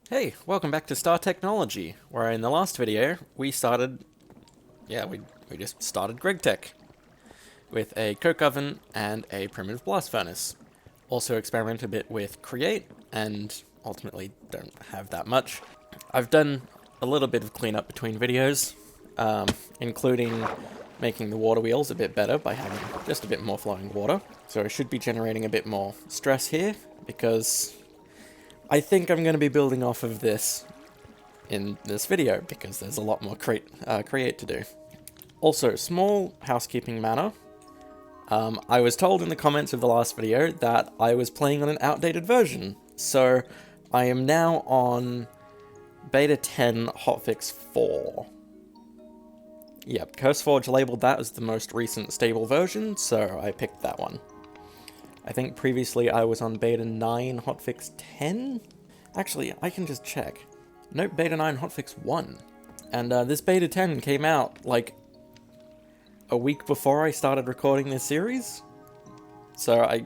Hey, welcome back to Star Technology, where in the last video we just started GregTech with a coke oven and a primitive blast furnace. Also experimented a bit with Create, and ultimately don't have that much. I've done a little bit of cleanup between videos, including making the water wheels a bit better by having just a bit more flowing water. So I should be generating a bit more stress here, because I think I'm going to be building off of this in this video, because there's a lot more create to do. Also, small housekeeping matter. I was told in the comments of the last video that I was playing on an outdated version, so I am now on Beta 10 Hotfix 4. Yep, CurseForge labeled that as the most recent stable version, so I picked that one. I think previously I was on Beta 9 Hotfix 10? Actually, I can just check. Nope, Beta 9 Hotfix 1. And this Beta 10 came out, like, a week before I started recording this series. So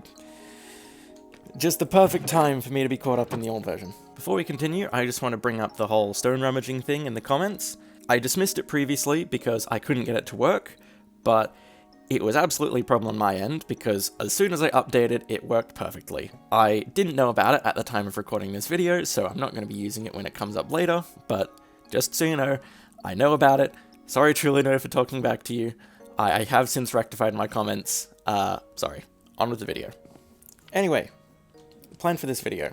just the perfect time for me to be caught up in the old version. Before we continue, I just want to bring up the whole stone rummaging thing in the comments. I dismissed it previously because I couldn't get it to work, but it was absolutely a problem on my end, because as soon as I updated, it worked perfectly. I didn't know about it at the time of recording this video, so I'm not going to be using it when it comes up later, but just so you know, I know about it. Sorry, Trulino, for talking back to you. I have since rectified my comments. Sorry. On with the video. Anyway, the plan for this video.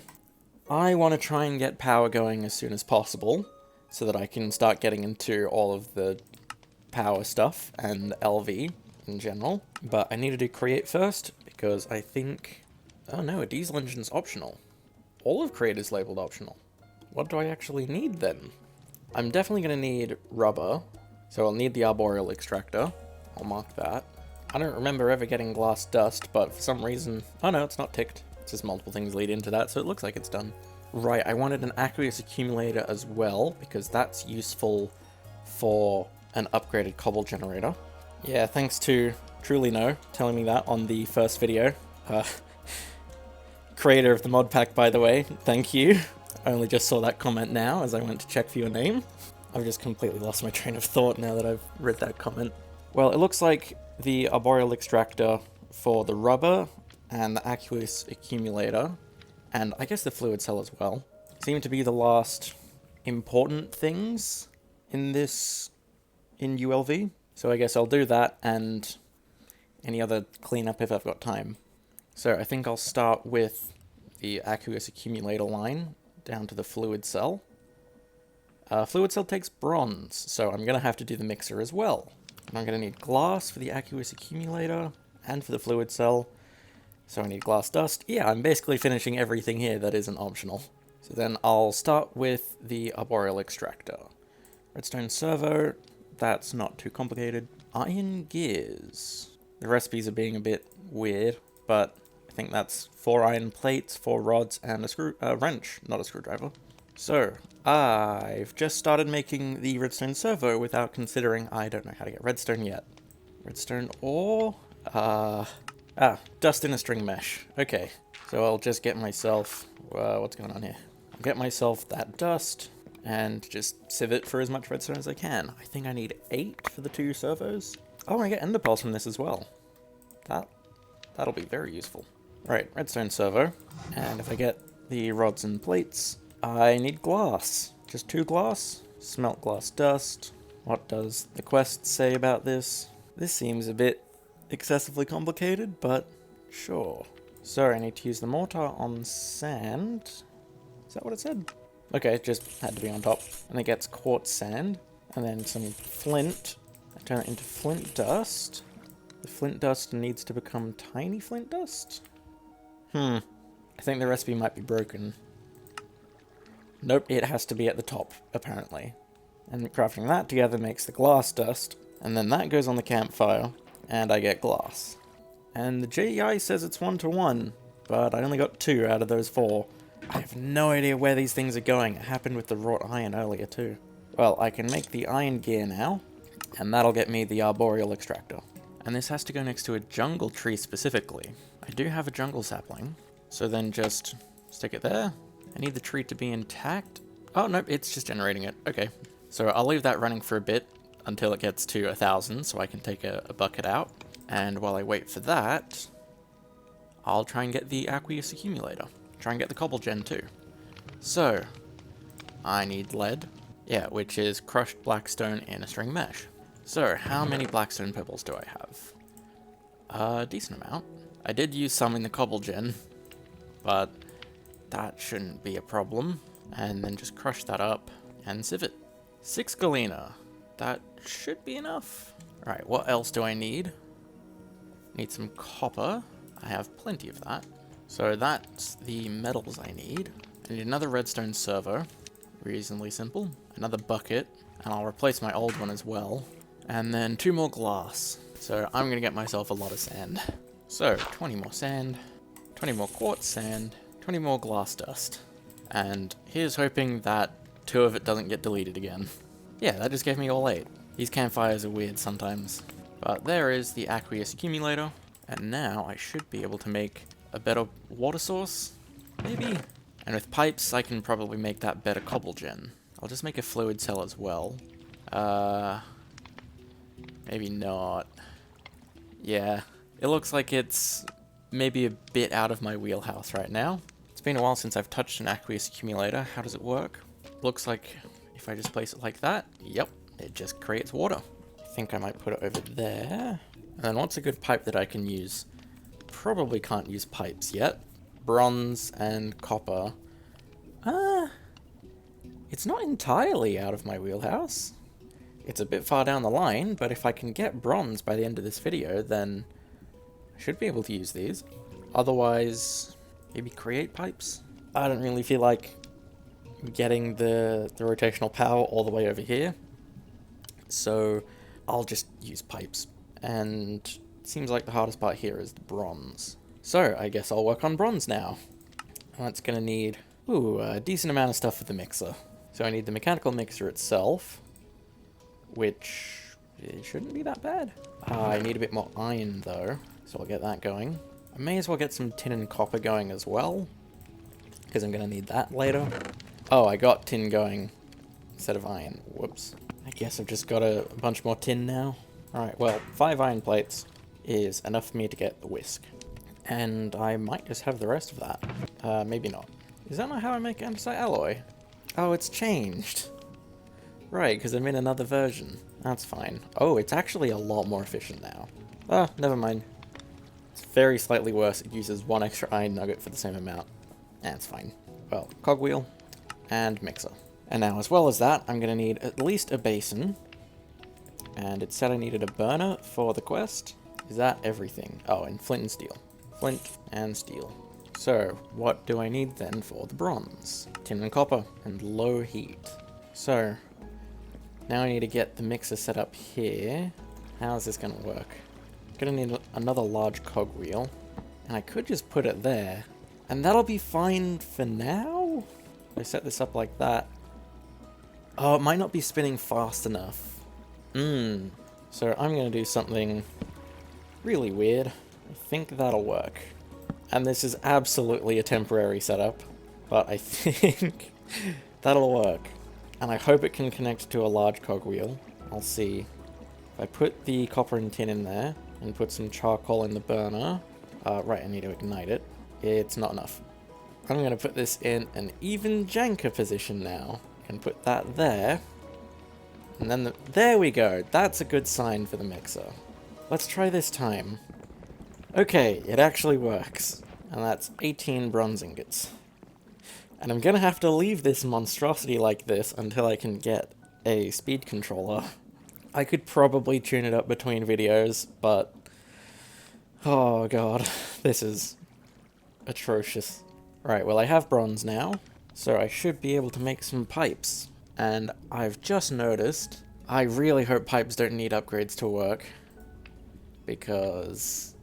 I want to try and get power going as soon as possible, so that I can start getting into all of the power stuff and LV in general, but I need to do Create first, because I think... Oh no, a diesel engine's optional. All of Create is labeled optional. What do I actually need then? I'm definitely going to need rubber, so I'll need the arboreal extractor. I'll mark that. I don't remember ever getting glass dust, but for some reason... Oh no, it's not ticked. It's just multiple things lead into that, so it looks like it's done. Right, I wanted an aqueous accumulator as well, because that's useful for an upgraded cobble generator. Yeah, thanks to Truly No telling me that on the first video. Creator of the mod pack, by the way, thank you. I only just saw that comment now as I went to check for your name. I've just completely lost my train of thought now that I've read that comment. Well, it looks like the arboreal extractor for the rubber and the aqueous accumulator, and I guess the fluid cell as well, seem to be the last important things in ULV. So I guess I'll do that and any other cleanup if I've got time. So I think I'll start with the aqueous accumulator line down to the fluid cell. Fluid cell takes bronze, so I'm going to have to do the mixer as well. And I'm going to need glass for the aqueous accumulator and for the fluid cell. So I need glass dust. Yeah, I'm basically finishing everything here that isn't optional. So then I'll start with the arboreal extractor. Redstone servo. That's not too complicated. Iron gears. The recipes are being a bit weird, but I think that's 4 iron plates, 4 rods, and a wrench, not a screwdriver. So, I've just started making the redstone servo without considering I don't know how to get redstone yet. Redstone ore? Dust in a string mesh. Okay, so I'll just get myself... what's going on here? I'll get myself that dust and just sieve it for as much redstone as I can. I think I need 8 for the 2 servos. Oh, I get ender pearls from this as well. That'll be very useful. Right, redstone servo. And if I get the rods and plates, I need glass. Just 2 glass. Smelt glass dust. What does the quest say about this? This seems a bit excessively complicated, but sure. So I need to use the mortar on sand. Is that what it said? Okay, it just had to be on top. And it gets quartz sand, and then some flint. I turn it into flint dust. The flint dust needs to become tiny flint dust? I think the recipe might be broken. Nope, it has to be at the top, apparently. And crafting that together makes the glass dust, and then that goes on the campfire, and I get glass. And the JEI says it's 1-to-1, but I only got 2 out of those 4. I have no idea where these things are going. It happened with the wrought iron earlier too. Well, I can make the iron gear now, and that'll get me the arboreal extractor. And this has to go next to a jungle tree specifically. I do have a jungle sapling, so then just stick it there. I need the tree to be intact, Oh, nope, it's just generating it. Okay. So I'll leave that running for a bit until it gets to 1,000, so I can take a bucket out. And while I wait for that, I'll try and get the aqueous accumulator. Try and get the cobble gen too. So, I need lead. Yeah, which is crushed blackstone in a string mesh. So, how many blackstone pebbles do I have? A decent amount. I did use some in the cobble gen, but that shouldn't be a problem. And then just crush that up and sieve it. 6 galena. That should be enough. Alright, what else do I need? Need some copper. I have plenty of that. So that's the metals I need. I need another redstone servo. Reasonably simple. Another bucket. And I'll replace my old one as well. And then 2 more glass. So I'm going to get myself a lot of sand. So 20 more sand. 20 more quartz sand. 20 more glass dust. And here's hoping that 2 of it doesn't get deleted again. Yeah, that just gave me all 8. These campfires are weird sometimes. But there is the aqueous accumulator. And now I should be able to make a better water source, maybe? And with pipes, I can probably make that better cobble gen. I'll just make a fluid cell as well. Maybe not. Yeah, it looks like it's maybe a bit out of my wheelhouse right now. It's been a while since I've touched an aqueous accumulator. How does it work? Looks like if I just place it like that, yep, it just creates water. I think I might put it over there. And then what's a good pipe that I can use? Probably can't use pipes yet. Bronze and copper. It's not entirely out of my wheelhouse. It's a bit far down the line, but if I can get bronze by the end of this video, then I should be able to use these. Otherwise, maybe create pipes? I don't really feel like getting the rotational power all the way over here. So I'll just use pipes. And it seems like the hardest part here is the bronze. So I guess I'll work on bronze now. That's gonna need, a decent amount of stuff for the mixer. So I need the mechanical mixer itself, which it shouldn't be that bad. I need a bit more iron though, so I'll get that going. I may as well get some tin and copper going as well, because I'm gonna need that later. Oh, I got tin going instead of iron. Whoops. I guess I've just got a bunch more tin now. Alright, well, 5 iron plates is enough for me to get the whisk. And I might just have the rest of that. Maybe not. Is that not how I make andesite alloy? Oh, it's changed. Right, because I'm in another version. That's fine. Oh, it's actually a lot more efficient now. Ah, never mind. It's very slightly worse. It uses 1 extra iron nugget for the same amount. That's fine. Well, cogwheel and mixer. And now, as well as that, I'm going to need at least a basin. And it said I needed a burner for the quest. Is that everything? Oh, and flint and steel. Flint and steel. So, what do I need then for the bronze? Tin and copper, and low heat. So, now I need to get the mixer set up here. How is this going to work? I'm going to need another large cogwheel. And I could just put it there. And that'll be fine for now? I set this up like that. Oh, it might not be spinning fast enough. So I'm going to do something really weird. I think that'll work. And this is absolutely a temporary setup, but I think that'll work. And I hope it can connect to a large cogwheel. I'll see. If I put the copper and tin in there, and put some charcoal in the burner... right, I need to ignite it. It's not enough. I'm going to put this in an even janker position now. I can put that there. And then there we go. That's a good sign for the mixer. Let's try this time. Okay, it actually works. And that's 18 bronze ingots. And I'm gonna have to leave this monstrosity like this until I can get a speed controller. I could probably tune it up between videos, but... oh god, this is atrocious. Right, well I have bronze now, so I should be able to make some pipes. And I've just noticed, I really hope pipes don't need upgrades to work. Because,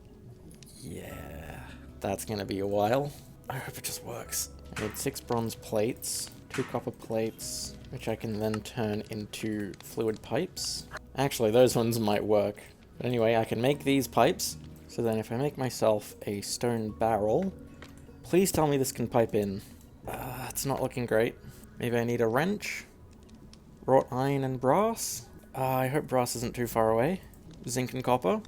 yeah, that's gonna be a while. I hope it just works. I need 6 bronze plates, 2 copper plates, which I can then turn into fluid pipes. Actually, those ones might work. But anyway, I can make these pipes. So then if I make myself a stone barrel, please tell me this can pipe in. It's not looking great. Maybe I need a wrench. Wrought iron and brass. I hope brass isn't too far away. Zinc and copper.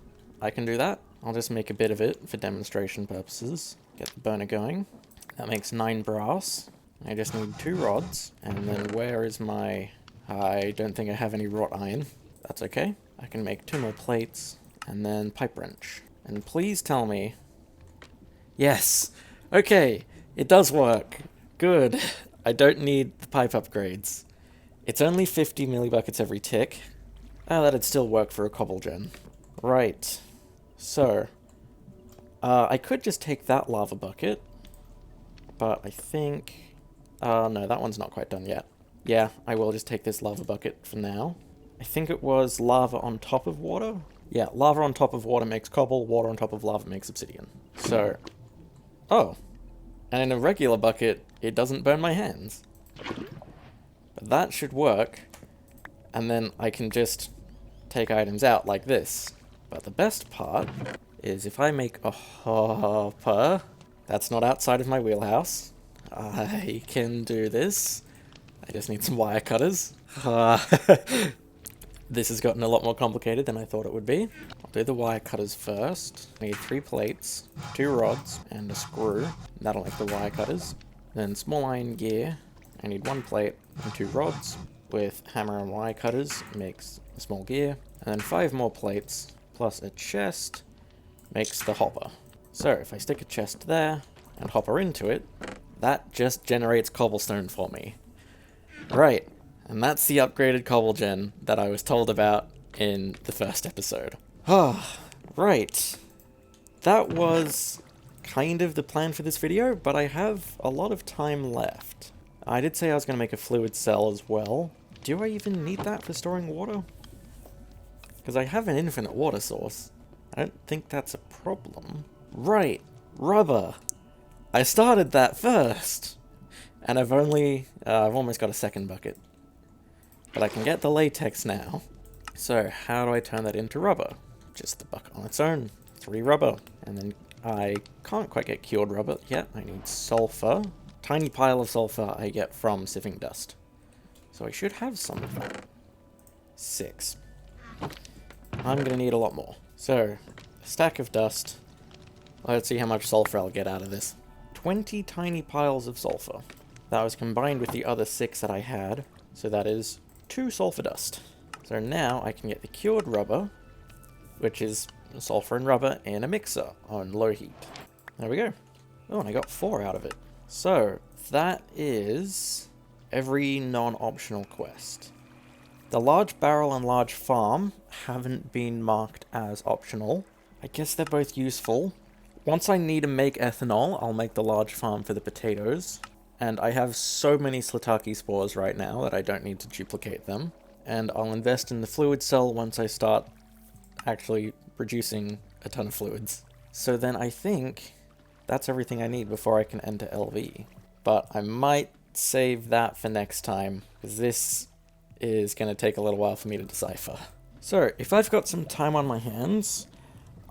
I can do that. I'll just make a bit of it for demonstration purposes. Get the burner going. That makes 9 brass. I just need 2 rods. And then where is my... I don't think I have any wrought iron. That's okay. I can make 2 more plates. And then pipe wrench. And please tell me... Yes! Okay! It does work! Good! I don't need the pipe upgrades. It's only 50 millibuckets every tick. Oh, that'd still work for a cobble gen. Right. So... I could just take that lava bucket. But I think... no, that one's not quite done yet. Yeah, I will just take this lava bucket for now. I think it was lava on top of water? Yeah, lava on top of water makes cobble, water on top of lava makes obsidian. So... Oh. And in a regular bucket, it doesn't burn my hands. But that should work. And then I can just take items out like this. But the best part is if I make a hopper... That's not outside of my wheelhouse. I can do this. I just need some wire cutters. This has gotten a lot more complicated than I thought it would be. I'll do the wire cutters first. I need 3 plates, 2 rods, and a screw. That'll make the wire cutters. Then small iron gear. I need 1 plate and 2 rods. With hammer and wire cutters makes a small gear. And then 5 more plates plus a chest makes the hopper. So if I stick a chest there and hopper into it, that just generates cobblestone for me. Right. And that's the upgraded cobble gen that I was told about in the first episode. Ah, right. That was kind of the plan for this video, but I have a lot of time left. I did say I was going to make a fluid cell as well. Do I even need that for storing water? Because I have an infinite water source. I don't think that's a problem. Right, rubber. I started that first. And I've almost got a second bucket. But I can get the latex now. So how do I turn that into rubber? Just the bucket on its own. 3 rubber. And then I can't quite get cured rubber yet. I need sulfur. Tiny pile of sulfur I get from sieving dust. So I should have some of that. 6. I'm gonna need a lot more. So, a stack of dust. Let's see how much sulfur I'll get out of this. 20 tiny piles of sulfur. That was combined with the other 6 that I had. So that is 2 sulfur dust. So now I can get the cured rubber, which is sulfur and rubber in a mixer on low heat. There we go. Oh, and I got 4 out of it. So that is every non-optional quest. The large barrel and large farm haven't been marked as optional. I guess they're both useful. Once I need to make ethanol, I'll make the large farm for the potatoes. And I have so many Slitaki spores right now that I don't need to duplicate them. And I'll invest in the fluid cell once I start actually producing a ton of fluids. So then I think that's everything I need before I can enter LV. But I might save that for next time, because this is going to take a little while for me to decipher. So, if I've got some time on my hands,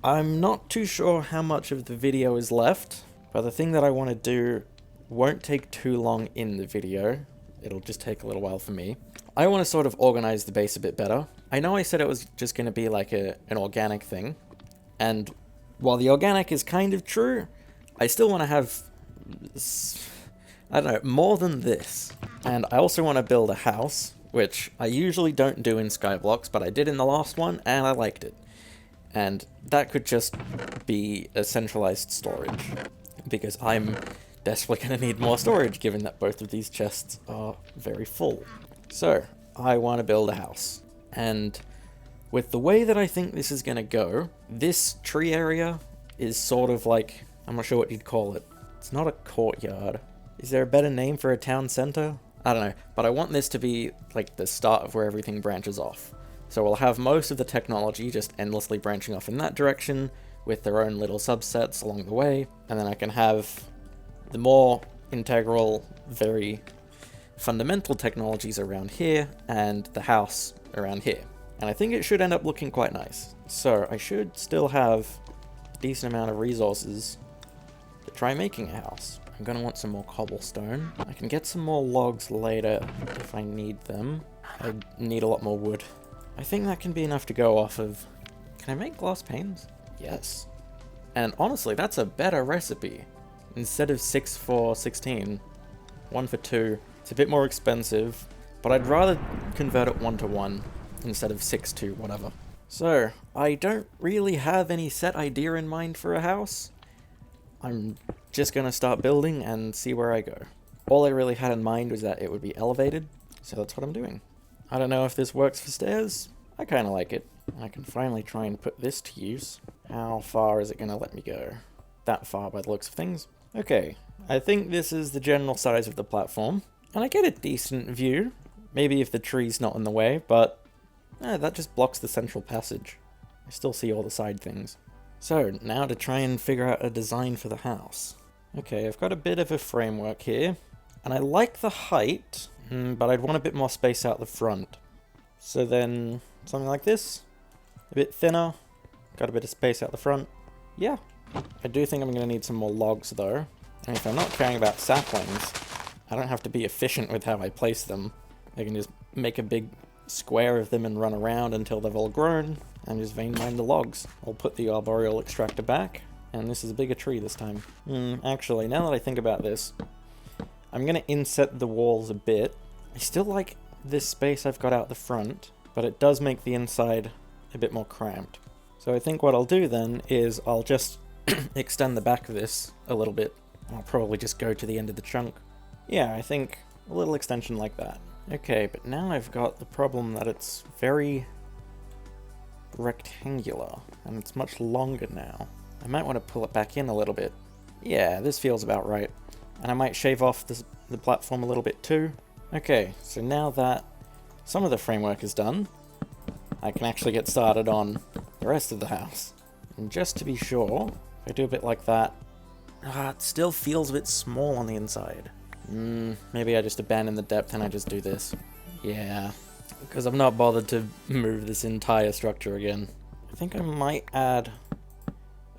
I'm not too sure how much of the video is left, but the thing that I want to do won't take too long in the video. It'll just take a little while for me. I want to sort of organize the base a bit better. I know I said it was just going to be like an organic thing, and while the organic is kind of true, I still want to have, I don't know, more than this. And I also want to build a house, which I usually don't do in Skyblocks, but I did in the last one, and I liked it. And that could just be a centralized storage, because I'm desperately going to need more storage, given that both of these chests are very full. So, I want to build a house. And with the way that I think this is going to go, this tree area is sort of like, I'm not sure what you'd call it. It's not a courtyard. Is there a better name for a town center? I don't know, but I want this to be like the start of where everything branches off. So we'll have most of the technology just endlessly branching off in that direction, with their own little subsets along the way, and then I can have the more integral, very fundamental technologies around here, and the house around here. And I think it should end up looking quite nice. So I should still have a decent amount of resources to try making a house. I'm gonna want some more cobblestone. I can get some more logs later if I need them. I need a lot more wood. I think that can be enough to go off of. Can I make glass panes? Yes. And honestly, that's a better recipe. Instead of 6 for 16, 1 for 2. It's a bit more expensive, but I'd rather convert it 1 to 1 instead of 6 to whatever. So, I don't really have any set idea in mind for a house. I'm just gonna start building and see where I go. All I really had in mind was that it would be elevated, so that's what I'm doing. I don't know if this works for stairs. I kinda like it. I can finally try and put this to use. How far is it gonna let me go? That far by the looks of things. Okay, I think this is the general size of the platform, and I get a decent view. Maybe if the tree's not in the way, but that just blocks the central passage. I still see all the side things. So, now to try and figure out a design for the house. Okay, I've got a bit of a framework here, and I like the height, but I'd want a bit more space out the front. So then, something like this, a bit thinner, got a bit of space out the front. Yeah, I do think I'm going to need some more logs though, and if I'm not caring about saplings, I don't have to be efficient with how I place them. I can just make a big square of them and run around until they've all grown, and just vein mine the logs. I'll put the arboreal extractor back, and this is a bigger tree this time. Actually, now that I think about this, I'm going to inset the walls a bit. I still like this space I've got out the front, but it does make the inside a bit more cramped. So I think what I'll do then is I'll just extend the back of this a little bit. I'll probably just go to the end of the chunk. Yeah, I think a little extension like that. Okay, but now I've got the problem that it's very rectangular, and it's much longer now. I might want to pull it back in a little bit. Yeah, this feels about right. And I might shave off the platform a little bit too. Okay, so now that some of the framework is done, I can actually get started on the rest of the house. And just to be sure, if I do a bit like that, it still feels a bit small on the inside. Maybe I just abandon the depth and I just do this. Yeah, because I've not bothered to move this entire structure again. I think I might add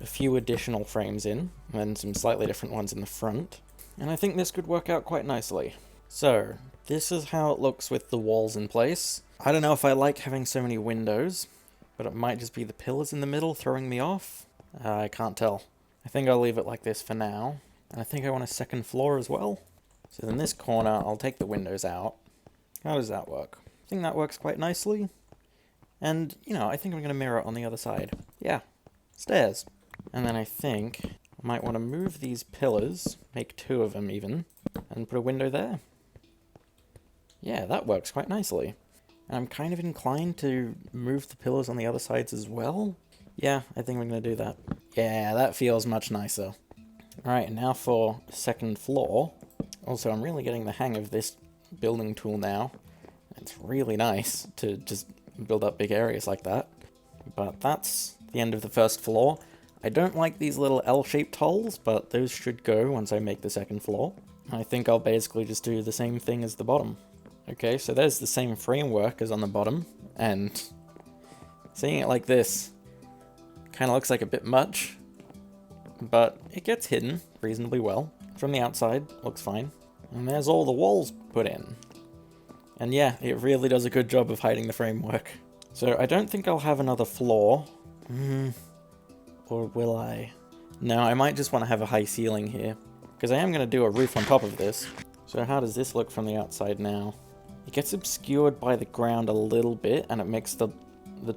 a few additional frames in, and some slightly different ones in the front. And I think this could work out quite nicely. So, this is how it looks with the walls in place. I don't know if I like having so many windows, but it might just be the pillars in the middle throwing me off. I can't tell. I think I'll leave it like this for now. And I think I want a second floor as well. So in this corner, I'll take the windows out. How does that work? I think that works quite nicely. And, I think I'm going to mirror it on the other side. Yeah, stairs. And then I think I might want to move these pillars, make 2 of them even, and put a window there. Yeah, that works quite nicely. And I'm kind of inclined to move the pillars on the other sides as well. Yeah, I think I'm going to do that. Yeah, that feels much nicer. Alright, now for second floor. Also, I'm really getting the hang of this building tool now. It's really nice to just build up big areas like that. But that's the end of the first floor. I don't like these little L-shaped holes, but those should go once I make the second floor. I think I'll basically just do the same thing as the bottom. Okay, so there's the same framework as on the bottom, and seeing it like this kind of looks like a bit much, but it gets hidden reasonably well. From the outside, looks fine. And there's all the walls put in. And yeah, it really does a good job of hiding the framework. So I don't think I'll have another floor. Or will I? No, I might just want to have a high ceiling here, because I am going to do a roof on top of this. So how does this look from the outside now? It gets obscured by the ground a little bit, and it makes the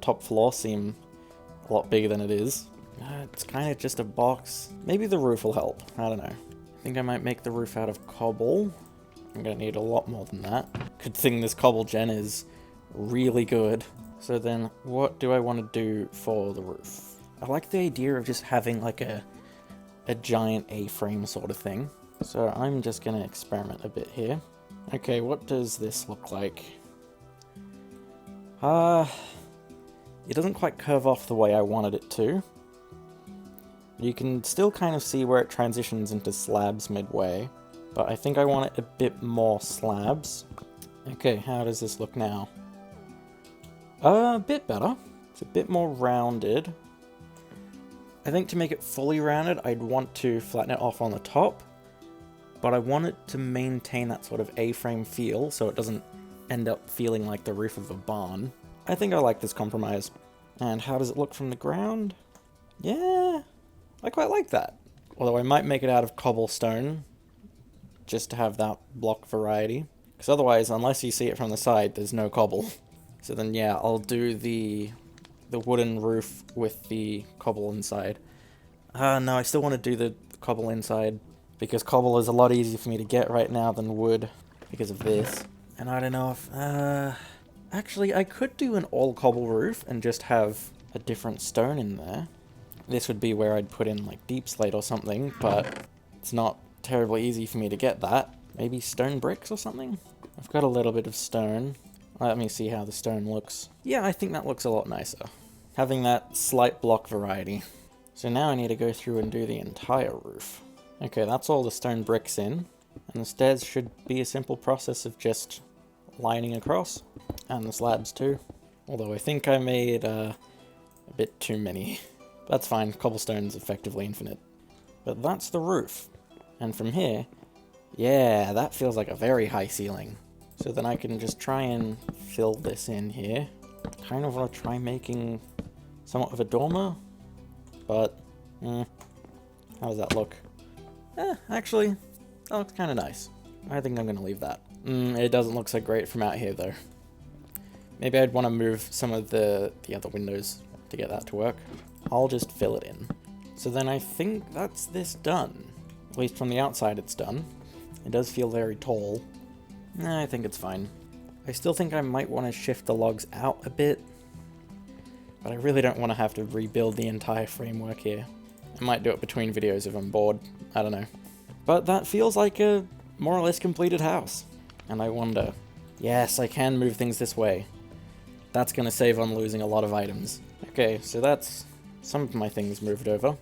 top floor seem a lot bigger than it is. It's kind of just a box. Maybe the roof will help. I don't know. I think I might make the roof out of cobble. I'm going to need a lot more than that. Good thing this cobble gen is really good. So then, what do I want to do for the roof? I like the idea of just having like a giant A-frame sort of thing. So I'm just going to experiment a bit here. Okay, what does this look like? It doesn't quite curve off the way I wanted it to. You can still kind of see where it transitions into slabs midway, but I think I want it a bit more slabs. Okay, how does this look now? A bit better. It's a bit more rounded. I think to make it fully rounded, I'd want to flatten it off on the top, but I want it to maintain that sort of A-frame feel so it doesn't end up feeling like the roof of a barn. I think I like this compromise. And how does it look from the ground? Yeah, I quite like that. Although I might make it out of cobblestone, just to have that block variety. Because otherwise, unless you see it from the side, there's no cobble. So then yeah, I'll do the wooden roof with the cobble inside. No, I still want to do the cobble inside, because cobble is a lot easier for me to get right now than wood, because of this. And I don't know if, actually, I could do an all cobble roof and just have a different stone in there. This would be where I'd put in, like, deep slate or something, but it's not terribly easy for me to get that. Maybe stone bricks or something? I've got a little bit of stone. Let me see how the stone looks. Yeah, I think that looks a lot nicer. Having that slight block variety. So now I need to go through and do the entire roof. Okay, that's all the stone bricks in. And the stairs should be a simple process of just lining across. And the slabs too. Although I think I made a bit too many. That's fine, cobblestone's effectively infinite. But that's the roof. And from here, yeah, that feels like a very high ceiling. So then I can just try and fill this in here. Kind of want to try making somewhat of a dormer. But, how does that look? Actually, that looks kind of nice. I think I'm going to leave that. It doesn't look so great from out here, though. Maybe I'd want to move some of the other windows to get that to work. I'll just fill it in. So then I think that's this done. At least from the outside it's done. It does feel very tall. I think it's fine. I still think I might want to shift the logs out a bit. But I really don't want to have to rebuild the entire framework here. I might do it between videos if I'm bored. I don't know. But that feels like a more or less completed house. And I wonder, yes, I can move things this way. That's going to save on losing a lot of items. Okay, so that's some of my things moved over.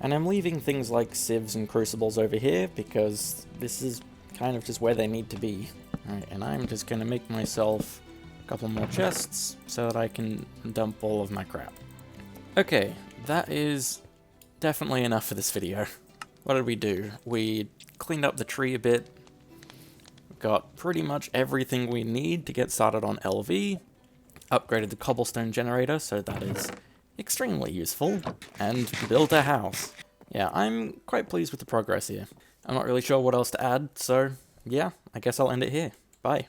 And I'm leaving things like sieves and crucibles over here because this is kind of just where they need to be. Alright, and I'm just going to make myself a couple more chests so that I can dump all of my crap. Okay, that is definitely enough for this video. What did we do? We cleaned up the tree a bit. Got pretty much everything we need to get started on LV. Upgraded the cobblestone generator, so that is extremely useful. And built a house. Yeah, I'm quite pleased with the progress here. I'm not really sure what else to add, so yeah, I guess I'll end it here. Bye.